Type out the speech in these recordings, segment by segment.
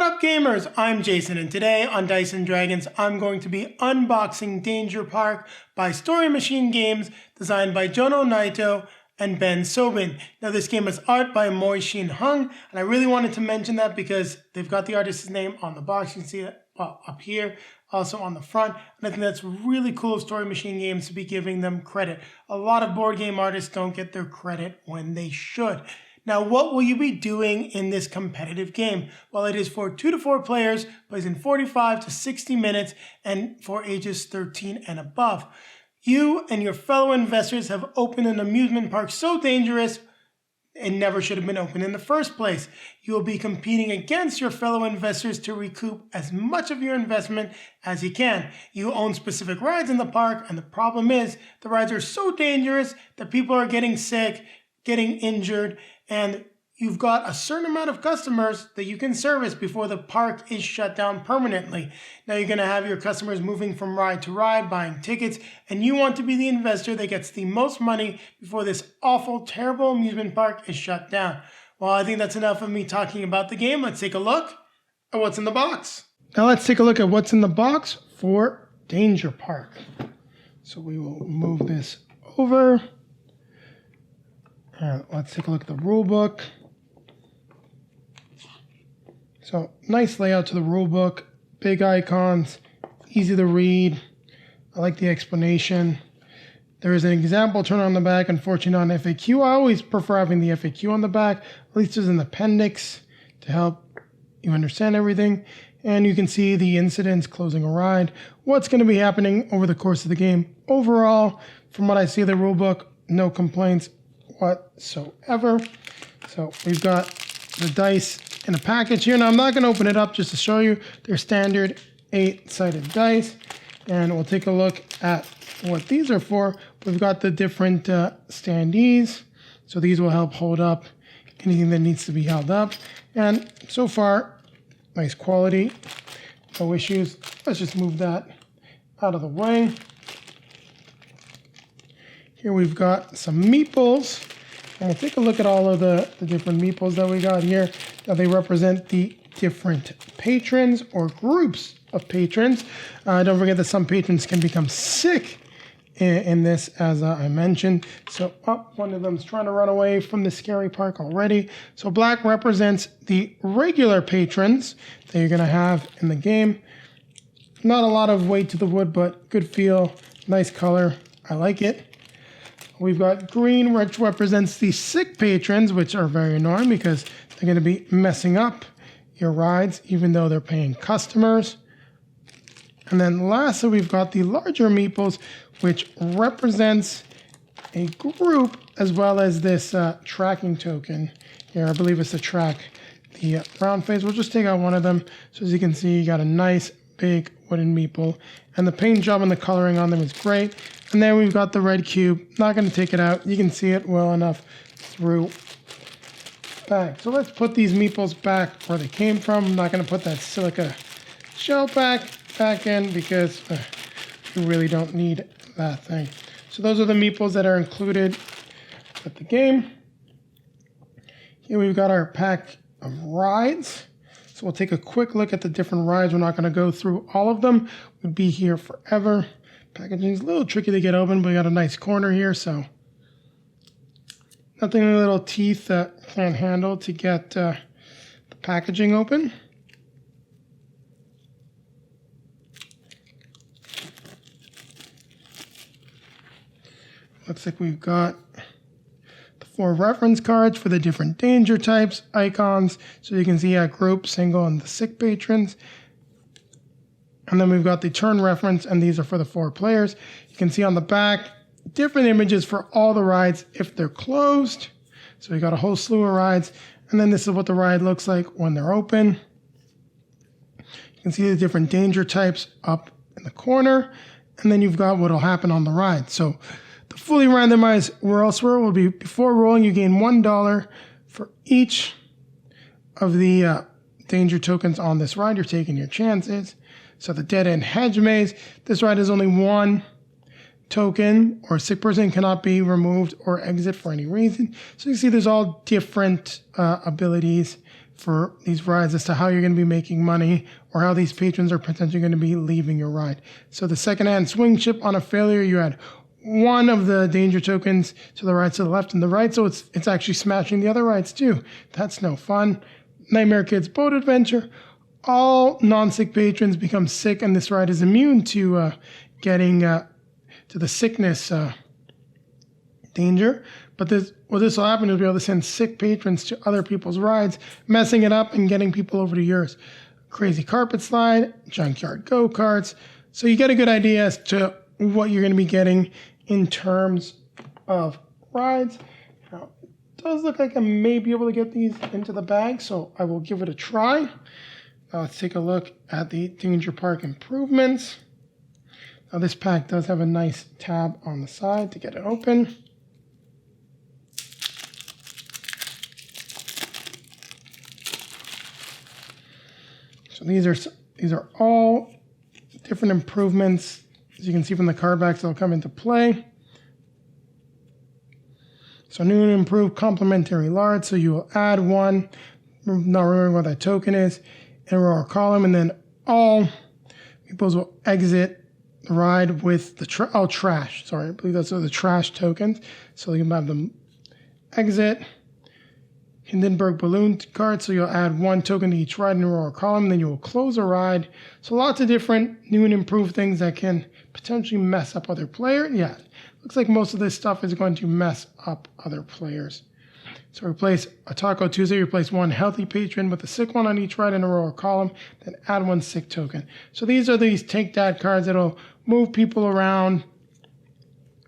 up gamers, I'm Jason and today on Dice & Dragons I'm going to be unboxing Danger Park by Story Machine Games, designed by Jono, Naito and Ben Sobine. Now this game is art by Shin Hung, and I really wanted to mention that because they've got the artist's name on the box. You can see it up here, also on the front, and I think that's really cool of Story Machine Games to be giving them credit. A lot of board game artists don't get their credit when they should. Now, what will you be doing in this competitive game? Well, it is for 2 to 4 players, plays in 45 to 60 minutes, and for ages 13 and above. You and your fellow investors have opened an amusement park so dangerous it never should have been opened in the first place. You will be competing against your fellow investors to recoup as much of your investment as you can. You own specific rides in the park, and the problem is the rides are so dangerous that people are getting sick, getting injured, and you've got a certain amount of customers that you can service before the park is shut down permanently. Now you're going to have your customers moving from ride to ride, buying tickets, and you want to be the investor that gets the most money before this awful, terrible amusement park is shut down. Well, I think that's enough of me talking about the game. Let's take a look at what's in the box. Now let's take a look at what's in the box for Danger Park. So we will move this over. Let's take a look at the rule book. So nice layout to the rule book, big icons, easy to read. I like the explanation. There is an example turn on the back, unfortunately not an FAQ. I always prefer having the FAQ on the back. At least there's an appendix to help you understand everything. And you can see the incidents closing a ride, what's going to be happening over the course of the game. Overall, from what I see of the rule book, no complaints whatsoever. So we've got the dice in a package here. Now I'm not going to open it up just to show you. They're standard 8-sided dice, and we'll take a look at what these are for. We've got the different standees, so these will help hold up anything that needs to be held up. And so far, nice quality, no issues. Let's just move that out of the way. Here we've got some meeples. And we'll take a look at all of the different meeples that we got here. Now they represent the different patrons or groups of patrons. Don't forget that some patrons can become sick in this, as I mentioned. So one of them's trying to run away from the scary park already. So black represents the regular patrons that you're going to have in the game. Not a lot of weight to the wood, but good feel, nice color. I like it. We've got green, which represents the sick patrons, which are very annoying because they're going to be messing up your rides, even though they're paying customers. And then lastly, we've got the larger meeples, which represents a group, as well as this tracking token here. I believe it's to track the round face. We'll just take out one of them. So as you can see, you got a nice big wooden meeple, and the paint job and the coloring on them is great. And then we've got the red cube. Not going to take it out. You can see it well enough through back. So let's put these meeples back where they came from. I'm not going to put that silica shell back in because you really don't need that thing. So those are the meeples that are included with the game. Here we've got our pack of rides. So we'll take a quick look at the different rides. We're not going to go through all of them. We'd be here forever. Packaging is a little tricky to get open, but we got a nice corner here, so nothing a little teeth can't handle to get the packaging open. Looks like we've got the 4 reference cards for the different danger types, icons, so you can see group, single, and the sick patrons. And then we've got the turn reference, and these are for the 4 players. You can see on the back, different images for all the rides if they're closed. So we got a whole slew of rides. And then this is what the ride looks like when they're open. You can see the different danger types up in the corner. And then you've got what will happen on the ride. So the fully randomized roll swirl will be, before rolling, you gain $1 for each of the danger tokens on this ride. You're taking your chances. So the dead end hedge maze, this ride is only 1 token or a sick person cannot be removed or exit for any reason. So you see there's all different abilities for these rides as to how you're going to be making money or how these patrons are potentially going to be leaving your ride. So the second-hand swing ship, on a failure, you add one of the danger tokens to the right, to the left, and the right, so it's actually smashing the other rides too. That's no fun. Nightmare Kids Boat Adventure. All non-sick patrons become sick, and this ride is immune to getting to the sickness danger. But this will happen is be able to send sick patrons to other people's rides, messing it up and getting people over to yours. Crazy Carpet Slide, Junkyard Go-Karts. So you get a good idea as to what you're going to be getting in terms of rides. Now, it does look like I may be able to get these into the bag, so I will give it a try. Now let's take a look at the Danger Park improvements. Now this pack does have a nice tab on the side to get it open. So these are all different improvements. As you can see from the card backs, they'll come into play. So new and improved complementary lard. So you will add one, not remembering what that token is, in a row or column, and then all people will exit the ride with the trash. Sorry, I believe that's the trash tokens. So you can have them exit. Hindenburg balloon card, so you'll add one token to each ride in a row or column, then you will close a ride. So lots of different new and improved things that can potentially mess up other players. Yeah, looks like most of this stuff is going to mess up other players. So replace a Taco Tuesday, replace one healthy patron with a sick one on each ride in a row or column, then add one sick token. So these are these take that cards that'll move people around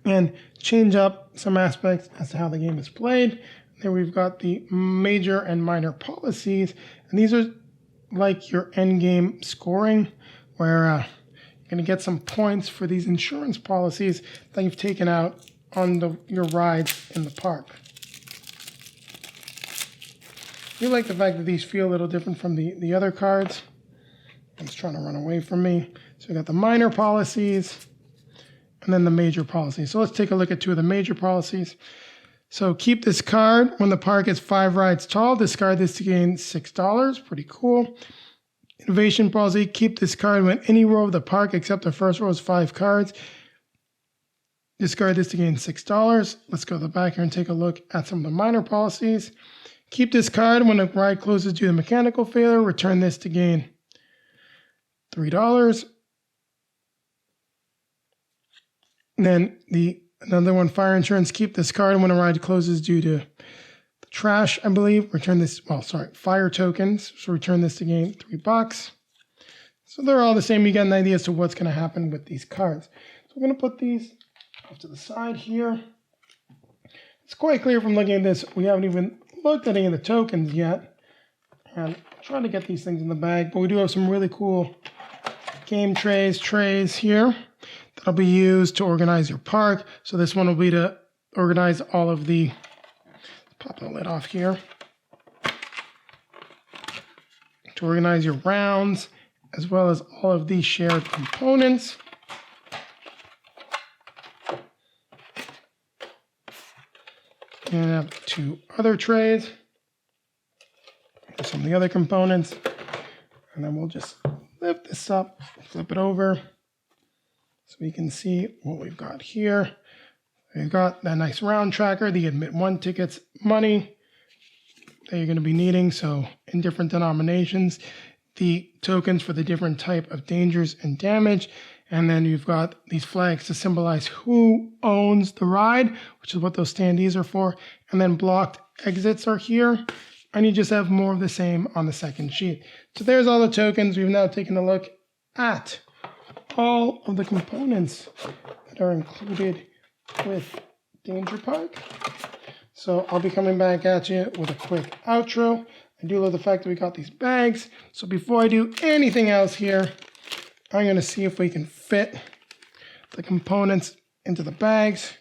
and change up some aspects as to how the game is played. Then we've got the major and minor policies, and these are like your end game scoring, where you're going to get some points for these insurance policies that you've taken out on your rides in the park. I do like the fact that these feel a little different from the other cards. It's trying to run away from me. So we got the minor policies and then the major policies. So let's take a look at two of the major policies. So keep this card when the park is 5 rides tall. Discard this to gain $6. Pretty cool. Innovation policy. Keep this card when any row of the park except the first row is 5 cards. Discard this to gain $6. Let's go to the back here and take a look at some of the minor policies. Keep this card when the ride closes due to mechanical failure. Return this to gain $3. And then another one, fire insurance. Keep this card when a ride closes due to the trash, I believe. Return this, fire tokens. So return this to gain $3. So they're all the same. You get an idea as to what's going to happen with these cards. So we're going to put these off to the side here. It's quite clear from looking at this, we haven't even looked at any of the tokens yet. And I'm trying to get these things in the bag, but we do have some really cool game trays here that'll be used to organize your park. So this one will be to organize all of the, pop the lid off here, to organize your rounds, as well as all of these shared components. And I have 2 other trays. Here's some of the other components. And then we'll just lift this up, flip it over, so we can see what we've got here. We've got that nice round tracker, the admit 1 tickets money that you're going to be needing. So in different denominations, the tokens for the different type of dangers and damage. And then you've got these flags to symbolize who owns the ride, which is what those standees are for. And then blocked exits are here. And you just have more of the same on the second sheet. So there's all the tokens. We've now taken a look at all of the components that are included with Danger Park. So I'll be coming back at you with a quick outro. I do love the fact that we got these bags. So before I do anything else here, I'm going to see if we can fit the components into the bags,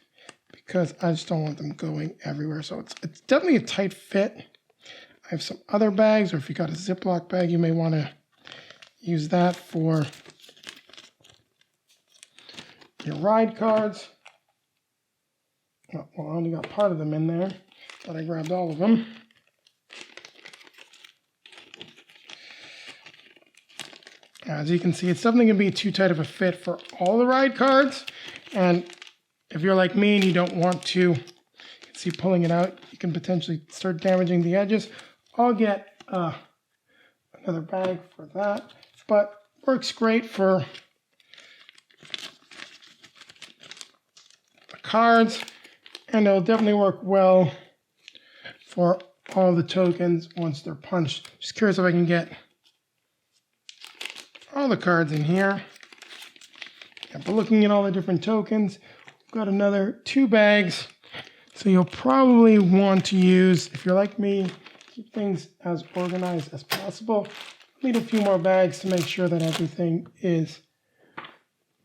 because I just don't want them going everywhere. So it's definitely a tight fit. I have some other bags, or if you got a Ziploc bag, you may want to use that for your ride cards. Well, I only got part of them in there, but I grabbed all of them. As you can see, it's definitely going to be too tight of a fit for all the ride cards. And if you're like me and you don't want to, you can see pulling it out, you can potentially start damaging the edges. I'll get another bag for that, but works great for the cards, and it'll definitely work well for all the tokens once they're punched. Just curious if I can get all the cards in here. Yeah, but looking at all the different tokens, we've got another 2 bags. So you'll probably want to use, if you're like me, keep things as organized as possible. Need a few more bags to make sure that everything is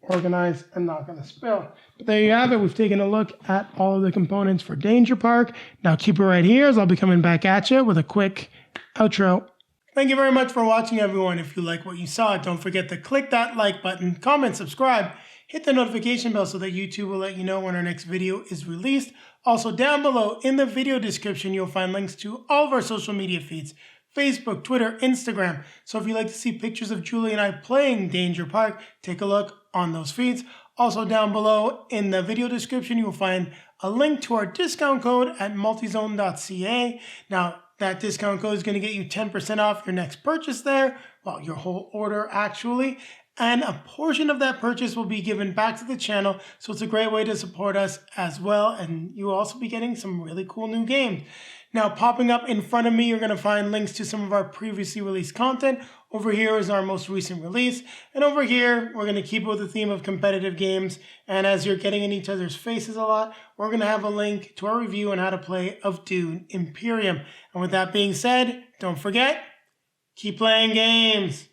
organized and not going to spill. But there you have it. We've taken a look at all of the components for Danger Park. Now keep it right here, as I'll be coming back at you with a quick outro. Thank you very much for watching, everyone. If you like what you saw, don't forget to click that like button, comment, subscribe, hit the notification bell so that YouTube will let you know when our next video is released. Also, down below in the video description, you'll find links to all of our social media feeds: Facebook, Twitter, Instagram. So if you'd like to see pictures of Julie and I playing Danger Park, take a look on those feeds. Also down below in the video description, you'll find a link to our discount code at multizone.ca. Now, that discount code is going to get you 10% off your next purchase there. Well, your whole order actually. And a portion of that purchase will be given back to the channel. So it's a great way to support us as well. And you'll also be getting some really cool new games. Now, popping up in front of me, you're going to find links to some of our previously released content. Over here is our most recent release. And over here, we're going to keep it with the theme of competitive games. And as you're getting in each other's faces a lot, we're going to have a link to our review on how to play of Dune Imperium. And with that being said, don't forget, keep playing games.